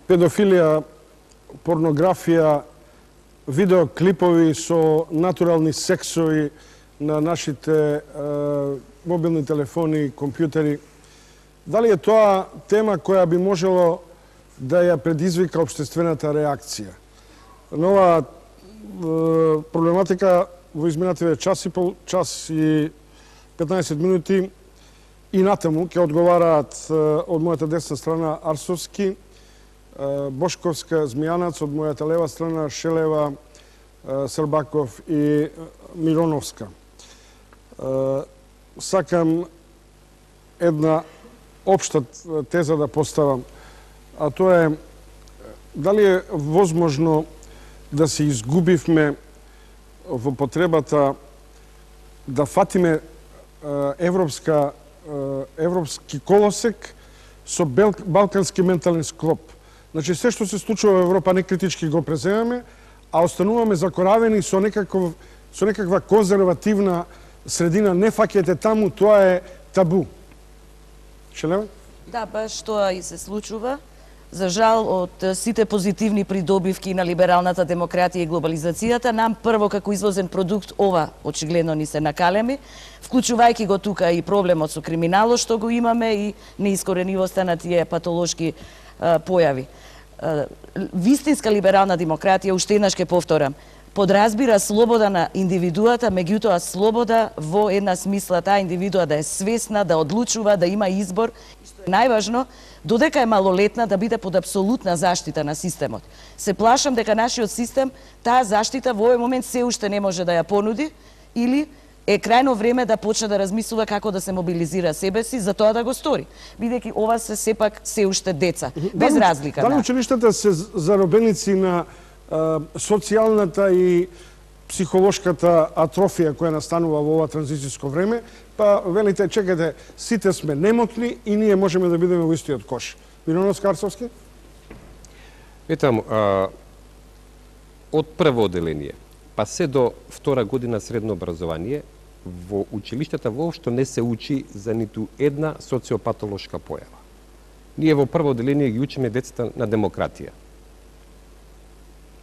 педофилија, порнографија, видеоклипови со натурални сексови на нашите мобилни телефони, компјутери. Дали е тоа тема која би можело да ја предизвика општествената реакција? На оваа проблематика во изминативе час и 15 минути и натаму ќе одговараат од мојата десна страна Арсовски, Бошковска, Змијанац, од мојата лева страна Шелева, Србаков и Мироновска. Сакам една општа теза да поставам, а тоа е дали е возможно да се изгубивме во потребата да фатиме европски колосек со балкански ментален склоп. Значи, се што се случува во Европа некритички го преземаме, а остануваме закоравени со некаква конзервативна средина. Не фаќате таму, тоа е табу. Шелева? Да, баш тоа и се случува. За жал, од сите позитивни придобивки на либералната демократија и глобализацијата, нам прво како извозен продукт ова очигледно ни се накалеми, вклучувајќи го тука и проблемот со криминалот што го имаме и неискоренимоста на тие патолошки појави. Вистинска либерална демократија, уште еднаш ќе повторам, подразбира слобода на индивидуата, меѓутоа слобода во една смисла таа индивидуа да е свесна, да одлучува, да има избор, што е најважно, додека е малолетна да биде под апсолутна заштита на системот. Се плашам дека нашиот систем таа заштита во овој момент се уште не може да ја понуди или е крајно време да почне да размислува како да се мобилизира себе си за тоа да го стори, бидејќи ова се сепак се уште деца, без разлика. Дали училиштата се заробеници на социјалната и психолошката атрофија која настанува во ова транзицијско време, па велите, чекате, сите сме немотни и ние можеме да бидеме во истиот кош. Миронов Карцовски? Етам, од прво оделение, па се до втора година средно образование, во училиштата воопшто не се учи за ниту една социопатолошка појава. Ние во прво оделение ги учиме децата на демократија.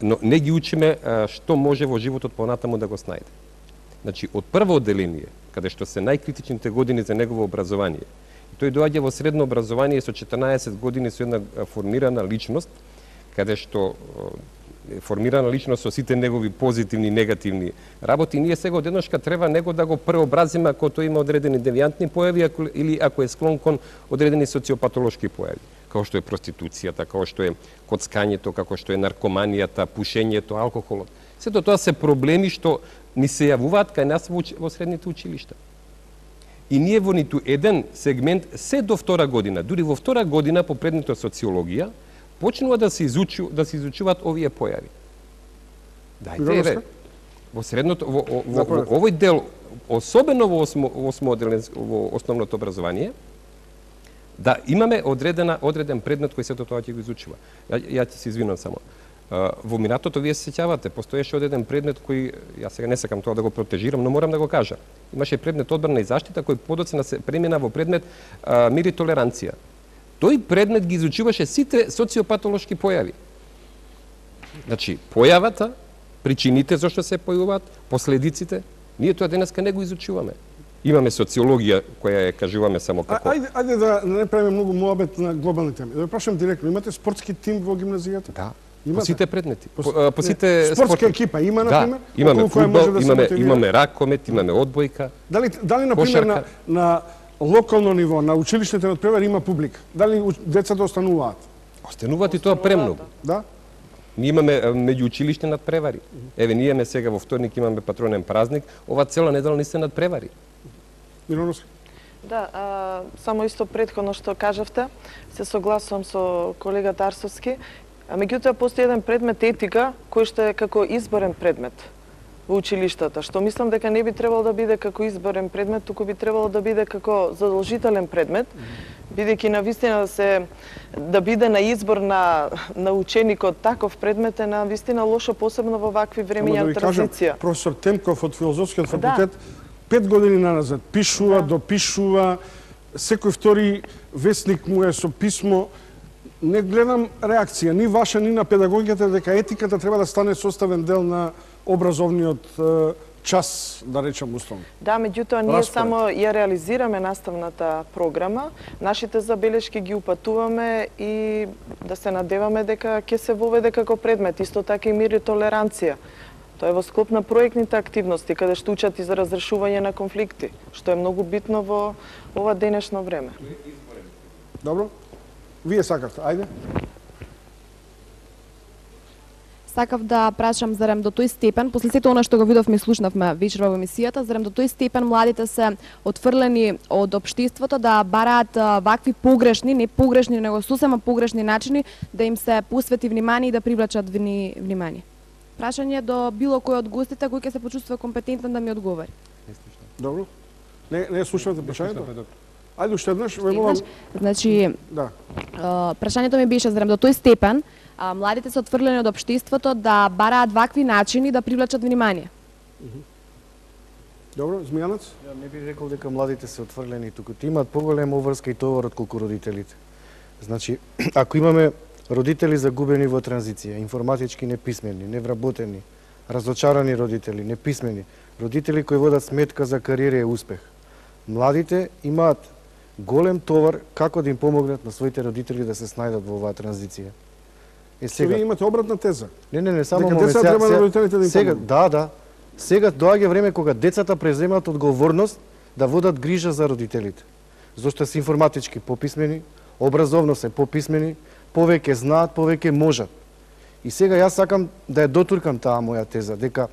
Но не ги учиме што може во животот понатаму да го снајде. Значи, од прво оделение, каде што се најкритичните години за негово образование, тој доаѓа во средно образование со 14 години со една формирана личност, каде што формирана личност со сите негови позитивни и негативни работи, ние сега одеднашка треба него да го преобразиме ако тој има одредени девијантни појави или ако е склон кон одредени социопатолошки појави, како што е проституцијата, како што е коцкањето, како што е наркоманијата, пушењето, алкохолот. Сето тоа се проблеми што ни се јавуваат кај нас во средните училишта. И ние во ниту еден сегмент се до втора година, дури во втора година по предметот социологија, почнува да се изучуваат овие појави. Дајте, во средното, во овој дел, особено во основното образование, да имаме одреден предмет кој сето тоа ќе го изучува. Ја ќе се извинам само. Во минатото вие се сеќавате, постоеше одреден предмет кој, јас сега не сакам тоа да го протежирам, но морам да го кажа. Имаше предмет одбрана и заштита кој подоцна се премина во предмет мир и толеранција. Тој предмет ги изучуваше сите социопатолошки појави. Значи, појавата, причините зашто се појавуваат, последиците, ние тоа денеска не го изучуваме. Имаме социологија која ја кажуваме само како... Ајде да не правиме многу муабет на глобални теми. Да ве прашам директно, имате спортски тим во гимназијата? Да, по сите предмети. По сите спортска екипа има, например? Да, имаме фудбал, имаме ракомет, имаме одбојка, Дали например, на локално ниво, на училиштните надпревари има публика? Дали децата остануваат? Остануваат и тоа премногу. Да? Ние имаме меѓуучилишни надпревари. Еве, ние имаме сега во вторник имаме патронен празник, ова цела недела не се надпревари. Мироновски? Да, само исто претходно што кажавте, се согласувам со колегата Арсовски. Меѓутоа, постои еден предмет етика, кој што е како изборен предмет во училиштата, што мислам дека не би требало да биде како изборен предмет, туку би требало да биде како задолжителен предмет, бидејќи навистина да биде на избор на ученикот таков предмет е навистина лошо, посебно во вакви времења транзиција. Професор Темков од Филозофскиот факултет 5 години наназад пишува, допишува, секој втори весник му е со писмо. Не гледам реакција, ни ваша, ни на педагогиката, дека етиката треба да стане составен дел на образовниот час, да речем условно. Да, меѓутоа ние само ја реализираме наставната програма, нашите забелешки ги упатуваме и да се надеваме дека ќе се воведе како предмет, исто така и мир и толеранција. Тоа е во склоп на проектните активности, каде што учат и за разрешување на конфликти, што е многу битно во ова денешно време. Добро? Вие сакавте, ајде. Сакав да прашам зарем до тој степен, после сето она што го видовме и слушнавме вечерва во емисијата, зарем до тој степен младите се отфрлени од општеството да бараат вакви погрешни, не погрешни, него сосема погрешни начини да им се посвети внимание и да привлечат внимание. Прашање до било кој од гостите кој ќе се почувствува компетентен да ми одговори. Добро. Не слушавате прашањето? Ајде уште еднаш, ве молам. Значи, да. Прашањето ми беше зарем до тој степен младите се отфрлени од општеството да бараат вакви начини да привлечат внимание. Добро, Змијанец? Ја не би рекол дека младите се отфрлени туку. Имаат поголема обврска и товар отколку родителите. Значи, ако имаме родители загубени во транзиција, информатички неписмени, невработени, разочарани родители, неписмени, родители кои водат сметка за кариера и успех, младите имаат голем товар како да им помогнат на своите родители да се снајдат во оваа транзиција. Вие имате обратна теза? Не, само дека децата треба на родителите да им помогнат. Да. Сега доаѓа време кога децата преземаат одговорност да водат грижа за родителите. Зошто се информатички пописмени, образовно се пописмени, повеќе знаат, повеќе можат. И сега јас сакам да ја дотуркам таа моја теза, дека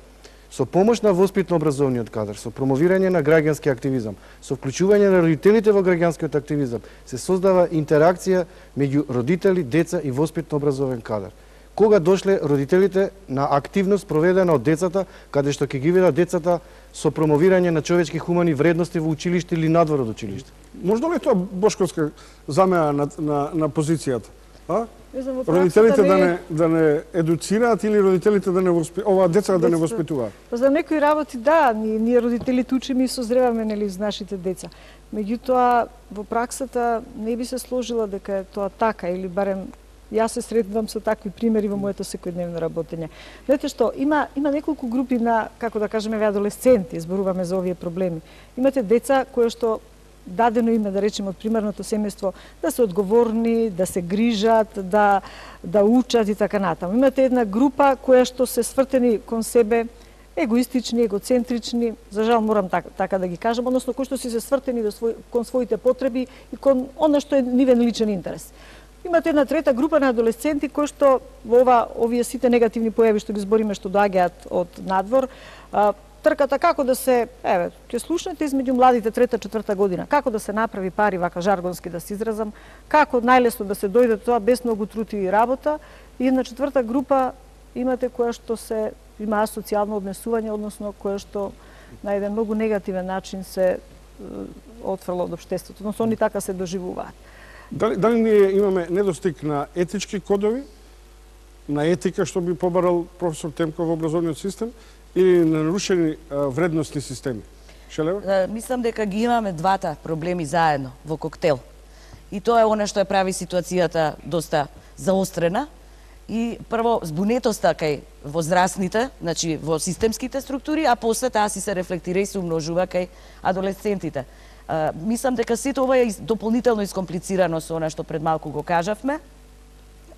со помош на воспитно-образовниот кадар, со промовирање на граѓански активизам, со вклучување на родителите во граѓанскиот активизам, се создава интеракција меѓу родители, деца и воспитно-образовен кадар. Кога дошле родителите на активност проведена од децата, каде што ќе ги видат децата со промовирање на човечки хумани вредности во училиште или надвор од училиште. Можно ли тоа бошковска замена на позицијата? А? Знам, родителите да не едуцираат или родителите да не ова деца да не воспитуваат? За некои работи да, ние родителите учиме и созреваме нели за нашите деца. Меѓутоа во праксата не би се сложила дека е тоа така или барем јас се сретнувам со такви примери во моето секојдневно работење. Знаете што, има неколку групи на, како да кажеме, адолесценти, зборуваме за овие проблеми. Имате деца кои што дадено име, да речеме, од примерното семејство, да се одговорни, да се грижат, да учат и така натаму. Имате една група која што се свртени кон себе, егоистични, егоцентрични, за жал морам така да ги кажам, односно кои што се свртени кон своите потреби и кон она што е нивен личен интерес. Имате една трета група на адолесценти кои што во овие сите негативни појави што ги збориме што доаѓаат од надвор, трката како да се, ќе слушнете измеѓу младите трета, четврта година, како да се направи пари, вака жаргонски да се изразам, како најлесно да се дојде тоа без многу труд и работа. И една четврта група имате која што се имаа социјално однесување, односно која што на еден многу негативен начин се отфрла од општеството, односно они така се доживуваат. Дали ние имаме недостиг на етички кодови, на етика што би побарал професор Темков во образовниот систем, или на нарушени вредностни системи? Шелева? Мислам дека ги имаме двата проблеми заедно во коктел. И тоа е она што ја прави ситуацијата доста заострена. И прво збунетоста кај возрастните, значи во системските структури, а после таа си се рефлектира и се умножува кај адолесцентите. Мислам дека сето ова е дополнително искомплицирано со она што пред малку го кажавме.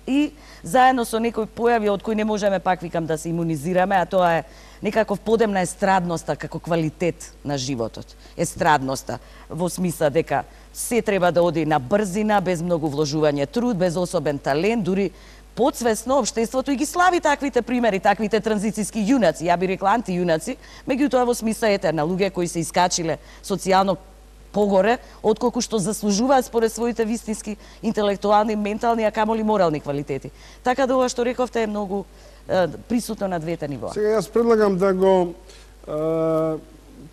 И заедно со некои појави од кои не можеме пак викам да се имунизираме, а тоа е некаков подем на естрадноста како квалитет на животот. Естрадноста во смисла дека се треба да оди на брзина, без многу вложување труд, без особен талент, дури подсвесно општеството и ги слави таквите примери, таквите транзицијски јунаци, ја би рекла антијунаци, меѓутоа во смисла на луѓе кои се искачиле социјално погоре, отколку што заслужуваат според своите вистински интелектуални, ментални, а камоли морални квалитети. Така да ова што рековте е многу присутно на двете нивоа. Сега јас предлагам да го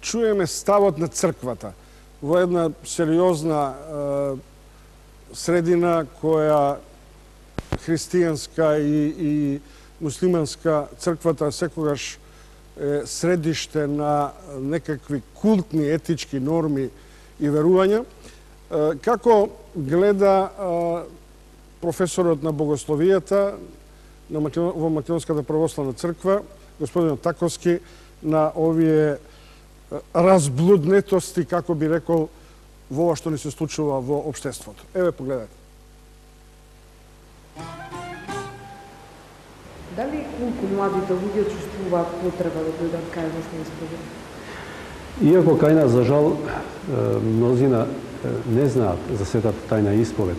чуеме ставот на црквата во една сериозна средина која христијанска и муслиманска, црквата секогаш е средиште на некакви култни етички норми и верувања. Како гледа професорот на богословијата во Македонската православна црква, господинот Таковски, на овие разблуднетости, како би рекол, во ова што ни се случува во општеството. Еве, погледате. Дали колку младите луѓе чувствуваат потреба да дојдат кај вас на исповед? Иако кај нас, за жал, мнозина не знаат за светата тајна исповед,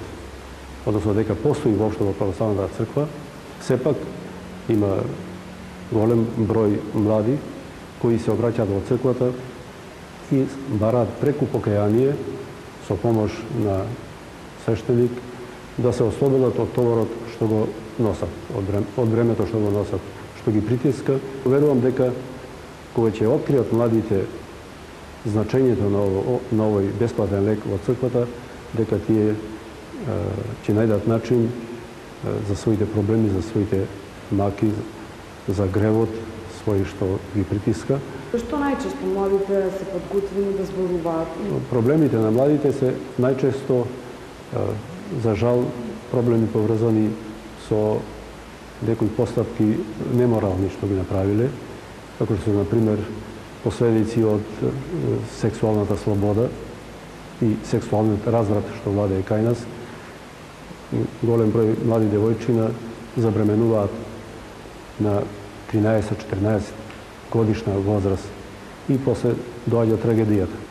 односно дека постои воопшто во православната црква, сепак има голем број млади кои се обраќаат во црквата и бараат преку покаяние со помош на свештеник да се ослободат од товарот што го носат, од бремето што го носат, што ги притиска. Верувам дека кога ќе откријат младите значењето на овој бесплатен лек во црквата, дека тие ќе најдат начин за своите проблеми, за своите маки, за гревот свој што ги притиска. Што најчесто младите се подготвени да зборуваат? Проблемите на младите се најчесто, за жал, проблеми поврзани со некои постапки неморални што ги направиле, како што се, например, последици од сексуалната слобода и сексуалниот разврат што владее кај нас. Голем број млади девојчина забременуваат на 13-14 годишна возраст и после доаѓа трагедијата.